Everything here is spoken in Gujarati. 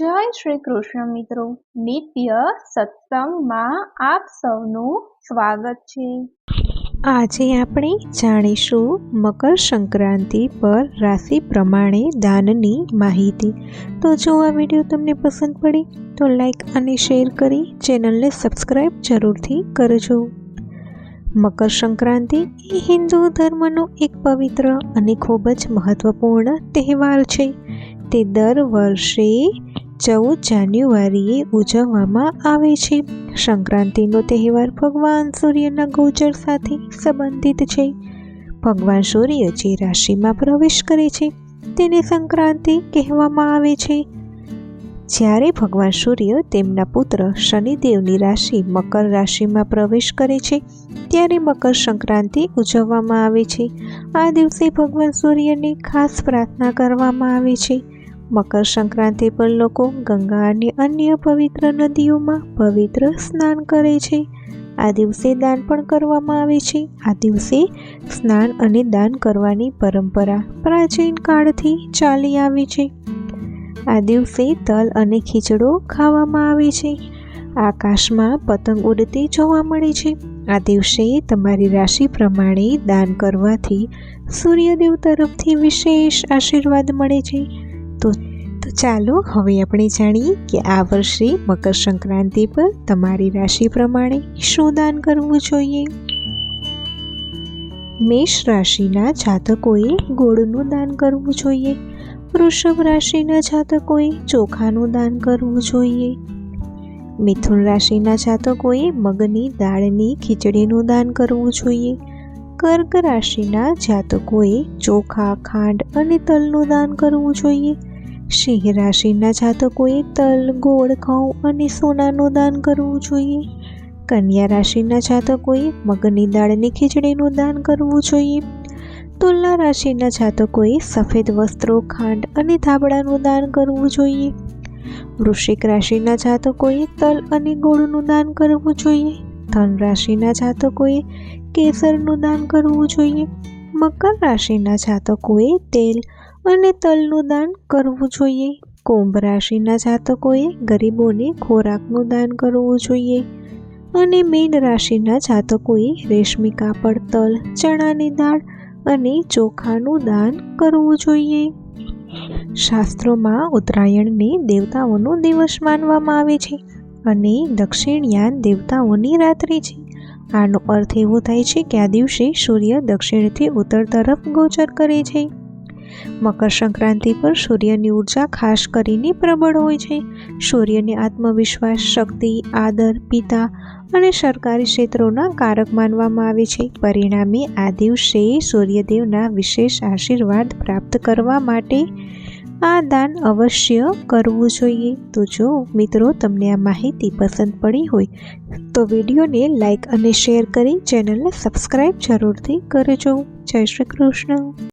જય શ્રી કૃષ્ણ મિત્રો, નિત્ય સત્સંગમાં આપ સૌનું સ્વાગત છે। આજે આપણે જાણીશું મકર સંક્રાંતિ પર રાશિ પ્રમાણે દાનની માહિતી। તો જો આ વિડીયો તમને પસંદ પડે તો લાઈક અને શેર કરી ચેનલને સબસ્ક્રાઈબ જરૂરથી કરજો। મકર સંક્રાંતિ એ હિન્દુ ધર્મનો એક પવિત્ર અને ખૂબ જ મહત્વપૂર્ણ તહેવાર છે। તે દર વર્ષે 14 જાન્યુઆરીએ ઉજવવામાં આવે છે। સંક્રાંતિનો તહેવાર ભગવાન સૂર્યના ગોચર સાથે સંબંધિત છે। ભગવાન સૂર્ય જે રાશિમાં પ્રવેશ કરે છે તેને સંક્રાંતિ કહેવામાં આવે છે। જ્યારે ભગવાન સૂર્ય તેમના પુત્ર શનિદેવની રાશિ મકર રાશિમાં પ્રવેશ કરે છે ત્યારે મકર સંક્રાંતિ ઉજવવામાં આવે છે। આ દિવસે ભગવાન સૂર્યની ખાસ પ્રાર્થના કરવામાં આવે છે। મકર સંક્રાંતિ પર લોકો ગંગા અને અન્ય પવિત્ર નદીઓમાં પવિત્ર સ્નાન કરે છે। આ દિવસે દાન પણ કરવામાં આવે છે। આ દિવસે સ્નાન અને દાન કરવાની પરંપરા પ્રાચીન કાળથી ચાલી આવી છે। આ દિવસે તલ અને ખીચડો ખાવામાં આવે છે। આકાશમાં પતંગ ઉડતી જોવા મળે છે। આ દિવસે તમારી રાશિ પ્રમાણે દાન કરવાથી સૂર્યદેવ તરફથી વિશેષ આશીર્વાદ મળે છે। તો ચાલો હવે આપણે જાણીએ કે આ વર્ષે મકર સંક્રાંતિ પર તમારી રાશિ પ્રમાણે શું દાન કરવું જોઈએ। મેષ રાશિના જાતકોએ ગોળનું દાન કરવું જોઈએ। વૃષભ રાશિના જાતકોએ ચોખાનું દાન કરવું જોઈએ। મિથુન રાશિના જાતકોએ મગની દાળની ખીચડીનું દાન કરવું જોઈએ। કર્ક રાશિના જાતકોએ ચોખા, ખાંડ અને તલનું દાન કરવું જોઈએ। સિંહ રાશિના જાતકોએ તલ, ગોળ, ઘઉં અને સોનાનું દાન કરવું જોઈએ। કન્યા રાશિના જાતકોએ મગની દાળની ખીચડીનું દાન કરવું જોઈએ। તુલા રાશિના જાતકોએ સફેદ વસ્ત્રો, ખાંડ અને ધાબળાનું દાન કરવું જોઈએ। વૃશ્ચિક રાશિના જાતકોએ તલ અને ગોળનું દાન કરવું જોઈએ। ધન રાશિના જાતકોએ કેસરનું દાન કરવું જોઈએ। મકર રાશિના જાતકોએ તેલ અને તલનું દાન કરવું જોઈએ। કુંભ રાશિના જાતકોએ ગરીબોને ખોરાકનું દાન કરવું જોઈએ। અને મીન રાશિના જાતકોએ રેશમી કાપડ, તલ, ચણાની દાળ અને ચોખાનું દાન કરવું જોઈએ। શાસ્ત્રોમાં ઉત્તરાયણને દેવતાઓનો દિવસ માનવામાં આવે છે અને દક્ષિણયાન દેવતાઓની રાત્રિ છે। આનો અર્થ એવો થાય છે કે આ દિવસે સૂર્ય દક્ષિણથી ઉત્તર તરફ ગોચર કરે છે। મકર સંક્રાંતિ પર સૂર્યની ઉર્જા ખાસ કરીને પ્રબળ હોય છે। સૂર્યને આત્મવિશ્વાસ, શક્તિ, આદર, પિતા અને સરકારી ક્ષેત્રોના કારક માનવામાં આવે છે। પરિણામે આ દિવસે સૂર્યદેવના વિશેષ આશીર્વાદ પ્રાપ્ત કરવા માટે આ દાન અવશ્ય કરવું જોઈએ। તો જો મિત્રો તમને આ માહિતી પસંદ પડી હોય તો વિડીયોને લાઈક અને શેર કરી ચેનલને સબસ્ક્રાઈબ જરૂરથી કરજો। જય શ્રી કૃષ્ણ।